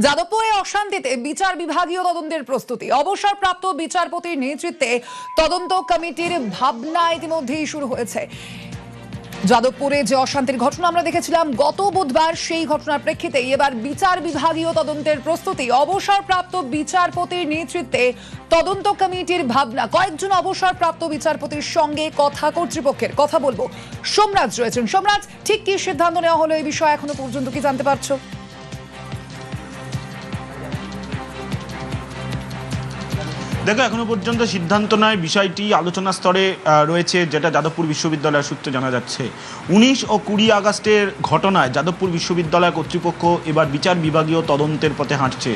যাদবপুরে অশান্তিতে বিচার বিভাগীয় তদন্তের প্রস্তুতি। অবসরপ্রাপ্ত বিচারপতির নেতৃত্বে তদন্ত কমিটির ভাবনা ইতিমধ্যেই শুরু হয়েছে। যাদবপুরে যে অশান্তির ঘটনা আমরা দেখেছিলাম গত বুধবার, সেই ঘটনার প্রেক্ষিতে এবার বিচার বিভাগীয় তদন্তের প্রস্তুতি। অবসরপ্রাপ্ত বিচারপতির নেতৃত্বে তদন্ত কমিটির ভাবনা। কয়েকজন অবসরপ্রাপ্ত বিচারপতির সঙ্গে কথা কর্তৃপক্ষের। কথা বলবো, সোমরাজ রয়েছেন। সোমরাজ, ঠিক কি সিদ্ধান্ত নেওয়া হলো এই বিষয়ে এখনো পর্যন্ত কি জানতে পারছো? দেখো, এখনো পর্যন্ত সিদ্ধান্ত নয়, বিষয়টি আলোচনা স্তরে রয়েছে, যেটা যাদবপুর বিশ্ববিদ্যালয়ের সূত্রে জানা যাচ্ছে। 19 ও 20 আগস্টের ঘটনায় যাদবপুর বিশ্ববিদ্যালয় কর্তৃপক্ষ এবার বিচার বিভাগীয় তদন্তের পথে হাঁটছে।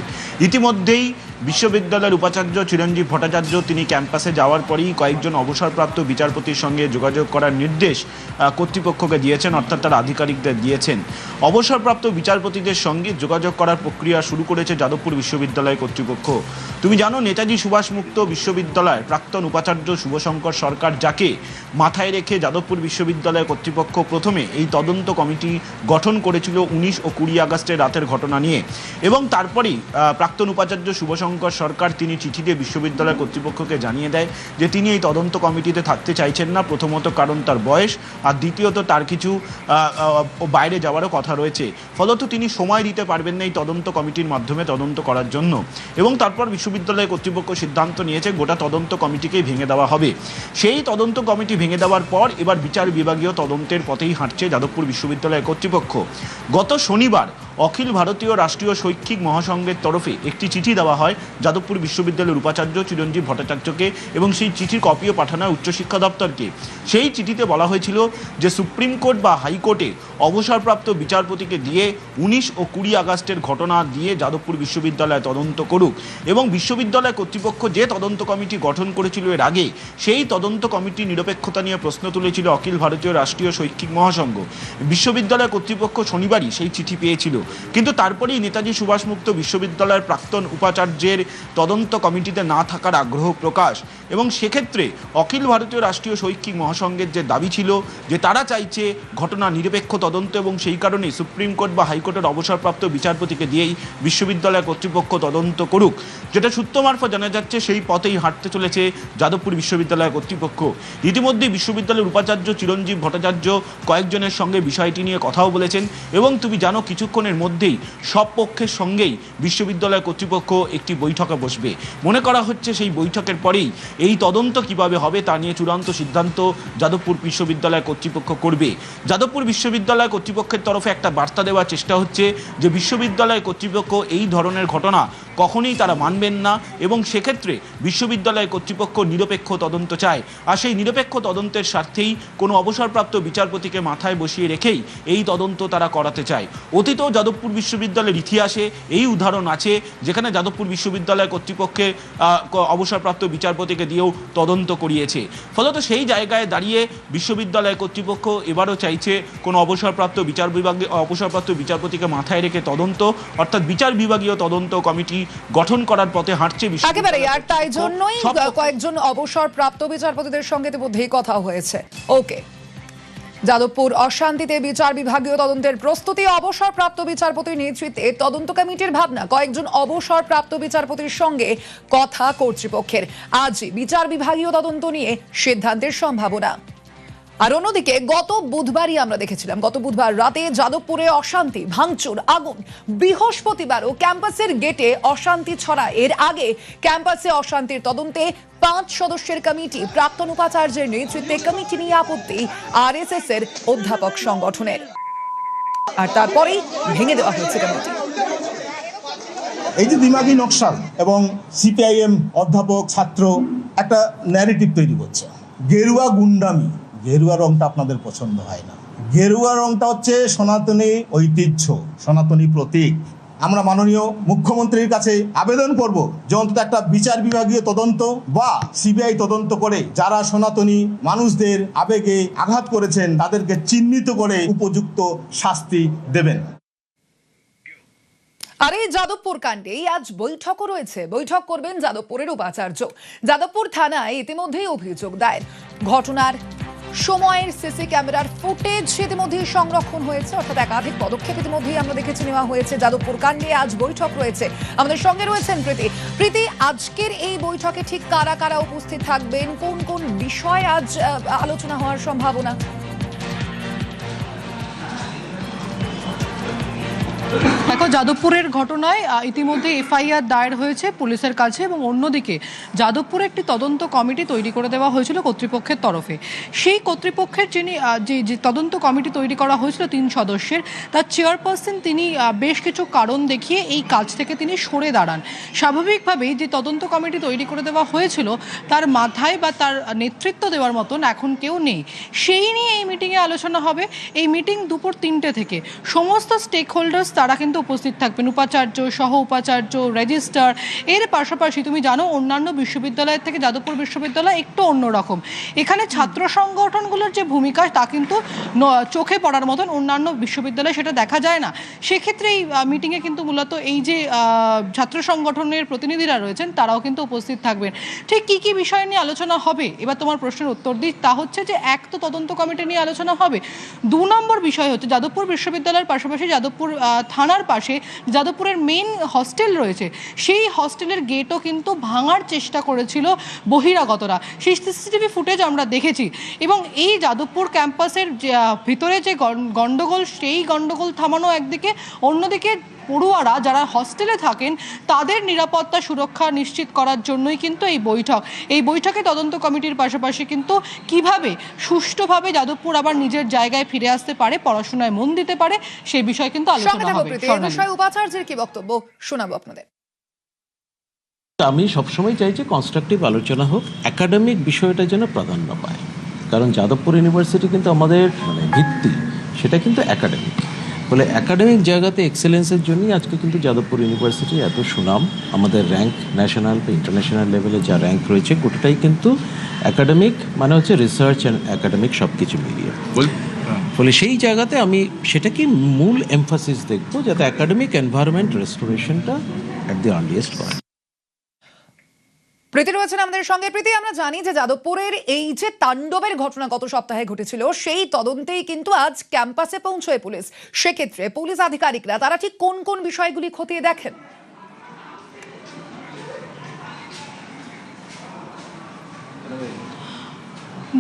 ইতিমধ্যেই বিশ্ববিদ্যালয়ের উপাচার্য চিরঞ্জীব ভট্টাচার্য তিনি ক্যাম্পাসে যাওয়ার পরেই কয়েকজন অবসরপ্রাপ্ত বিচারপতির সঙ্গে যোগাযোগ করার নির্দেশ কর্তৃপক্ষকে দিয়েছেন, অর্থাৎ তারা আধিকারিকদের দিয়েছেন। অবসরপ্রাপ্ত বিচারপতিদের সঙ্গে যোগাযোগ করার প্রক্রিয়া শুরু করেছে যাদবপুর বিশ্ববিদ্যালয় কর্তৃপক্ষ। তুমি জানো, নেতাজি সুভাষ মুক্ত বিশ্ববিদ্যালয়ের প্রাক্তন উপাচার্য শুভশঙ্কর সরকার, যাকে মাথায় রেখে যাদবপুর বিশ্ববিদ্যালয় কর্তৃপক্ষ প্রথমে এই তদন্ত কমিটি গঠন করেছিল 19 ও 20 আগস্টের রাতের ঘটনা নিয়ে, এবং তারপরেই প্রাক্তন উপাচার্য শুভশঙ্কর সরকার তিনি চিঠি দিয়ে বিশ্ববিদ্যালয় কর্তৃপক্ষকে জানিয়ে দেয় যে তিনি এই তদন্ত কমিটিতে থাকতে চাইছেন না। প্রথমত কারণ তার বয়স, আর দ্বিতীয়ত তার কিছু বাইরে যাওয়ারও কথা রয়েছে, ফলত তিনি সময় দিতে পারবেন না এই তদন্ত কমিটির মাধ্যমে তদন্ত করার জন্য। এবং তারপর বিশ্ববিদ্যালয় কর্তৃপক্ষ সিদ্ধান্ত নিয়েছে গোটা তদন্ত কমিটিকেই ভেঙে দেওয়া হবে। সেই তদন্ত কমিটি ভেঙে দেওয়ার পর এবার বিচার বিভাগীয় তদন্তের পথেই হাঁটছে যাদবপুর বিশ্ববিদ্যালয় কর্তৃপক্ষ। গত শনিবার অখিল ভারতীয় রাষ্ট্রীয় শৈক্ষিক মহাসংঘের তরফে একটি চিঠি দেওয়া হয় যাদবপুর বিশ্ববিদ্যালয়ের উপাচার্য চিরঞ্জীব ভট্টাচার্যকে, এবং সেই চিঠির কপিও পাঠানো হয় উচ্চশিক্ষা দপ্তরকে। সেই চিঠিতে বলা হয়েছিল যে সুপ্রিম কোর্ট বা হাইকোর্টে অবসরপ্রাপ্ত বিচারপতিকে দিয়ে 19 ও 20 আগস্টের ঘটনা দিয়ে যাদবপুর বিশ্ববিদ্যালয় তদন্ত করুক, এবং বিশ্ববিদ্যালয় কর্তৃপক্ষ যে তদন্ত কমিটি গঠন করেছিল এর আগে, সেই তদন্ত কমিটির নিরপেক্ষতা নিয়ে প্রশ্ন তুলেছিল অখিল ভারতীয় রাষ্ট্রীয় শৈক্ষিক মহাসংঘ। বিশ্ববিদ্যালয় কর্তৃপক্ষ শনিবারই সেই চিঠি পেয়েছিল, কিন্তু তারপরেই নেতাজি সুভাষ মুক্ত বিশ্ববিদ্যালয়ের প্রাক্তন উপাচার্যের তদন্ত কমিটিতে না থাকার আগ্রহ প্রকাশ, এবং সেক্ষেত্রে অখিল ভারতীয় রাষ্ট্রীয় শৈক্ষিক মহাসংঘের যে দাবি ছিল যে তারা চাইছে ঘটনা নিরপেক্ষ তদন্ত, এবং সেই কারণেই সুপ্রিম কোর্ট বা হাইকোর্টের অবসরপ্রাপ্ত বিচারপতিকে দিয়েই বিশ্ববিদ্যালয় কর্তৃপক্ষ তদন্ত করুক, যেটা সূত্র মারফত জানা যাচ্ছে সেই পথেই হাঁটতে চলেছে যাদবপুর বিশ্ববিদ্যালয় কর্তৃপক্ষ। ইতিমধ্যে বিশ্ববিদ্যালয়ের উপাচার্য চিরঞ্জীব ভট্টাচার্য কয়েকজনের সঙ্গে বিষয়টি নিয়ে কথাও বলেছেন, এবং তুমি জানো কিছুক্ষণের মধ্যেই সব পক্ষের সঙ্গেই বিশ্ববিদ্যালয় কর্তৃপক্ষ একটি বৈঠকে বসবে। মনে করা হচ্ছে সেই বৈঠকের পরেই এই তদন্ত কিভাবে হবে তা নিয়ে চূড়ান্ত সিদ্ধান্ত যাদবপুর বিশ্ববিদ্যালয় কর্তৃপক্ষ করবে। যাদবপুর বিশ্ববিদ্যালয় কর্তৃপক্ষের তরফে একটা বার্তা দেওয়ার চেষ্টা হচ্ছে যে বিশ্ববিদ্যালয় কর্তৃপক্ষ এই ধরনের ঘটনা কখনোই তারা মানবেন না, এবং সেক্ষেত্রে বিশ্ববিদ্যালয় কর্তৃপক্ষ নিরপেক্ষ তদন্ত চায়, আর সেই নিরপেক্ষ তদন্তের স্বার্থেই কোনো অবসরপ্রাপ্ত বিচারপতিকে মাথায় বসিয়ে রেখেই এই তদন্ত তারা করাতে চায়। অতীতেও যাদবপুর বিশ্ববিদ্যালয়ের ইতিহাসে এই উদাহরণ আছে, যেখানে যাদবপুর বিশ্ববিদ্যালয় কর্তৃপক্ষে অবসরপ্রাপ্ত বিচারপতিকে দিয়েও তদন্ত করিয়েছে। ফলত সেই জায়গায় দাঁড়িয়ে বিশ্ববিদ্যালয় কর্তৃপক্ষ এবারও চাইছে কোনো অবসরপ্রাপ্ত বিচারপতিকে মাথায় রেখে তদন্ত, অর্থাৎ বিচার বিভাগীয় তদন্ত কমিটি গঠন করার পথে হাঁটছে একেবারে। আর তাই জন্যই কয়েকজন অবসরপ্রাপ্ত বিচারপতিদের সঙ্গে ইতিমধ্যেই কথা হয়েছে। ওকে, যাদবপুর অশান্তিতে বিচার বিভাগীয় তদন্তের প্রস্তুতি। অবসরপ্রাপ্ত বিচারপতির নেতৃত্বে তদন্ত কমিটির ভাবনা। কয়েকজন অবসরপ্রাপ্ত বিচারপতির সঙ্গে কথা কর্তৃপক্ষের। আজ বিচার বিভাগীয় তদন্ত নিয়ে সিদ্ধান্তের সম্ভাবনা। আর অন্যদিকে গত বুধবারই আমরা দেখেছিলাম, গত বুধবার রাতে যাদবপুরে অশান্তি, ভাঙচুর, আগুন। বৃহস্পতিবারও ক্যাম্পাসের গেটে অশান্তি ছড়ায়। এর আগে ক্যাম্পাসে অশান্তির তদন্তে 5 সদস্যের কমিটি, প্রাক্তন উপাচার্যের নেতৃত্বে কমিটি নিয়ে আপত্তি RSS এর অধ্যাপক সংগঠনের, আর তারপরেই ভেঙে দেওয়া হয়েছে কমিটি। এই যে দিমাগি নকশাল এবং CPIM অধ্যাপক ছাত্র একটা ন্যারেটিভ তৈরি করছে, গেরুয়া গুন্ডামি। গেরুয়া রংটা আপনাদের পছন্দ হয় না। গেরুয়া রংটা হচ্ছে সনাতনী ঐতিহ্য, সনাতনী প্রতীক। আমরা মাননীয় মুখ্যমন্ত্রীর কাছে আবেদন করব যে অন্তত একটা বিচার বিভাগীয় তদন্ত বা CBI তদন্ত করে যারা সনাতনী মানুষদের আবেগে আঘাত করেছেন তাদেরকে চিহ্নিত করে উপযুক্ত শাস্তি দেবেন। আর এই যাদবপুর কাণ্ডেই আজ বৈঠকও রয়েছে। বৈঠক করবেন যাদবপুরের উপাচার্য। যাদবপুর থানায় ইতিমধ্যেই অভিযোগ দায়ের। ঘটনার সময়ের সিসি ক্যামেরার ফুটেজ ইতিমধ্যেই সংরক্ষণ হয়েছে, অর্থাৎ একাধিক পদক্ষেপ ইতিমধ্যেই আমরা দেখেছি নেওয়া হয়েছে। যাদবপুর কাণ্ডে আজ বৈঠক রয়েছে, আমাদের সঙ্গে রয়েছেন প্রীতি। আজকের এই বৈঠকে ঠিক কারা কারা উপস্থিত থাকবেন, কোন কোন বিষয় আজ আলোচনা হওয়ার সম্ভাবনা? দেখো, যাদবপুরের ঘটনায় ইতিমধ্যে এফআইআর দায়ের হয়েছে পুলিশের কাছে, এবং অন্যদিকে যাদবপুরে একটি তদন্ত কমিটি তৈরি করে দেওয়া হয়েছিল কর্তৃপক্ষের তরফে। সেই কর্তৃপক্ষের যে তদন্ত কমিটি তৈরি করা হয়েছিল 3 সদস্যের, তার চেয়ারপারসন তিনি বেশ কিছু কারণ দেখিয়ে এই কাজ থেকে তিনি সরে দাঁড়ান। স্বাভাবিকভাবেই যে তদন্ত কমিটি তৈরি করে দেওয়া হয়েছিল তার মাথায় বা তার নেতৃত্ব দেওয়ার মতন এখন কেউ নেই। সেই নিয়ে এই মিটিংয়ে আলোচনা হবে। এই মিটিং দুপুর 3টে থেকে। সমস্ত স্টেক হোল্ডার্স তারা কিন্তু উপস্থিত থাকবেন, উপাচার্য, সহ উপাচার্য, রেজিস্ট্রার। এর পাশাপাশি তুমি জানো অন্যান্য বিশ্ববিদ্যালয়ের থেকে যাদবপুর বিশ্ববিদ্যালয় একটু অন্যরকম। এখানে ছাত্র সংগঠনগুলোর যে ভূমিকা তা কিন্তু চোখে পড়ার মতন অন্যান্য বিশ্ববিদ্যালয়ে সেটা দেখা যায় না। সেক্ষেত্রে এই মিটিংয়ে কিন্তু মূলত এই যে ছাত্র সংগঠনের প্রতিনিধিরা রয়েছেন তারাও কিন্তু উপস্থিত থাকবেন। ঠিক কী কী বিষয় নিয়ে আলোচনা হবে, এবার তোমার প্রশ্নের উত্তর দিই। তা হচ্ছে যে এক তো তদন্ত কমিটি নিয়ে আলোচনা হবে, 2 নম্বর বিষয় হচ্ছে যাদবপুর বিশ্ববিদ্যালয়ের পাশাপাশি যাদবপুর থানার পাশে যাদবপুরের মেন হস্টেল রয়েছে, সেই হস্টেলের গেটও কিন্তু ভাঙার চেষ্টা করেছিল বহিরাগতরা। সেই সিসিটিভি ফুটেজ আমরা দেখেছি। এবং এই যাদবপুর ক্যাম্পাসের ভিতরে যে গণ্ডগোল, সেই গণ্ডগোল থামানো একদিকে, অন্যদিকে পড়ুয়ারা যারা হস্টেলে থাকেন তাদের নিরাপত্তা সুরক্ষা নিশ্চিত করার জন্যই কিন্তু এই বৈঠকে তদন্ত কমিটির পাশাপাশি কিন্তু কিভাবে সুষ্ঠুভাবে যাদবপুর আবার নিজের জায়গায় ফিরে আসতে পারে, পড়াশোনায় মন দিতে পারে, সেই বিষয়ে কিন্তু আলোচনা হবে। উপাচার্যের কি বক্তব্য শোনাবো আপনাদের। আমি সবসময় চাই যে কনস্ট্রাকটিভ আলোচনা হোক, একাডেমিক বিষয়টা যেন প্রাধান্য পায়। কারণ যাদবপুর ইউনিভার্সিটি কিন্তু আমাদের ভিত্তি, সেটা কিন্তু একাডেমিক। বলে একাডেমিক জায়গাতে এক্সেলেন্সের জন্যই আজকে কিন্তু যাদবপুর ইউনিভার্সিটি এত সুনাম। আমাদের র্যাঙ্ক ন্যাশনাল বা ইন্টারন্যাশনাল লেভেলে যা র্যাঙ্ক রয়েছে গোটাটাই কিন্তু একাডেমিক, মানে হচ্ছে রিসার্চ অ্যান্ড একাডেমিক সব কিছু মিলিয়ে। ফলে সেই জায়গাতে আমি সেটাকে মূল এমফাসিস দেখবো, যাতে একাডেমিক এনভায়রনমেন্ট রেস্টোরেশনটা অ্যাট দি আর্লিয়েস্ট হয়। প্রীতি রয়েছেন আমাদের সঙ্গে। প্রীতি, আমরা জানি যে যাদবপুরের এই যে তাণ্ডবের ঘটনা গত সপ্তাহে ঘটেছিল, সেই তদন্তেই কিন্তু আজ ক্যাম্পাসে পৌঁছয় পুলিশ। সেক্ষেত্রে পুলিশ আধিকারিকরা তারা ঠিক কোন কোন বিষয়গুলি খতিয়ে দেখেন?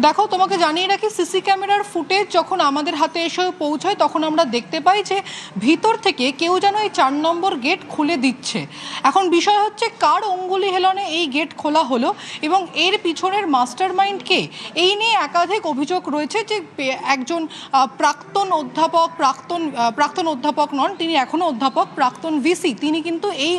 দেখো, তোমাকে জানিয়ে রাখি, সিসি ক্যামেরার ফুটেজ যখন আমাদের হাতে এসে পৌঁছায় তখন আমরা দেখতে পাই যে ভিতর থেকে কেউ যেন এই 4 নম্বর গেট খুলে দিচ্ছে। এখন বিষয় হচ্ছে কার অঙ্গুলি হেলনে এই গেট খোলা হলো এবং এর পিছনের মাস্টার মাইন্ড কে, এই নিয়ে একাধিক অভিযোগ রয়েছে যে একজন প্রাক্তন অধ্যাপক নন, তিনি এখনও অধ্যাপক, প্রাক্তন ভিসি, তিনি কিন্তু এই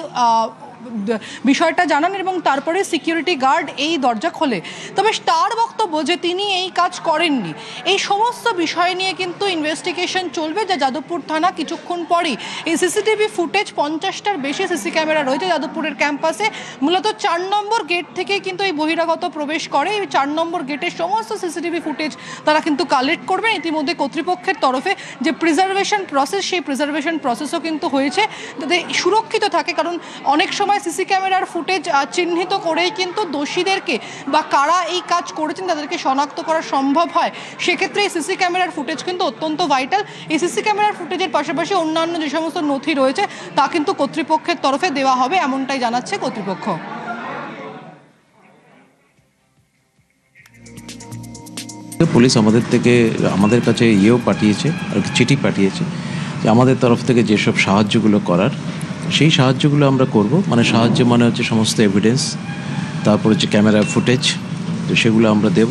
বিষয়টা জানান এবং তারপরে সিকিউরিটি গার্ড এই দরজা খোলে। তবে তার বক্তব্য যে তিনি এই কাজ করেননি। এই সমস্ত বিষয় নিয়ে কিন্তু ইনভেস্টিগেশন চলবে, যা যাদবপুর থানা কিছুক্ষণ পরেই এই সিসিটিভি ফুটেজ 50টার বেশি সিসি ক্যামেরা রয়েছে যাদবপুরের ক্যাম্পাসে। মূলত 4 নম্বর গেট থেকে কিন্তু এই বহিরাগত প্রবেশ করে। এই 4 নম্বর গেটের সমস্ত সিসিটিভি ফুটেজ তারা কিন্তু কালেক্ট করবেন। ইতিমধ্যে কর্তৃপক্ষের তরফে যে প্রিজার্ভেশন প্রসেস, সেই প্রিজার্ভেশন প্রসেসও কিন্তু হয়েছে যাতে সুরক্ষিত থাকে। কারণ অনেক সময় সিসি ক্যামেরার ফুটেজ চিহ্নিত করেই কিন্তু দোষীদেরকে বা কারা এই কাজ করেছেন তাদেরকে শনাক্ত করা সম্ভব হয়। সেক্ষেত্রে এই সিসি ক্যামেরার ফুটেজ কিন্তু অত্যন্ত ভাইটাল। এই সিসি ক্যামেরার ফুটেজের পাশাপাশি অন্যান্য যে সমস্ত নথি রয়েছে তা কিন্তু কর্তৃপক্ষের তরফে দেওয়া হবে, এমনটাই জানাচ্ছে কর্তৃপক্ষ। পুলিশ আমাদের কাছে পাঠিয়েছে, আর চিঠি পাঠিয়েছে যে আমাদের তরফ থেকে যেসব সাহায্যগুলো করার, সেই সাহায্যগুলো আমরা করব। মানে সাহায্য মানে হচ্ছে সমস্ত এভিডেন্স, তারপর হচ্ছে ক্যামেরা ফুটেজ, তো সেগুলো আমরা দেব।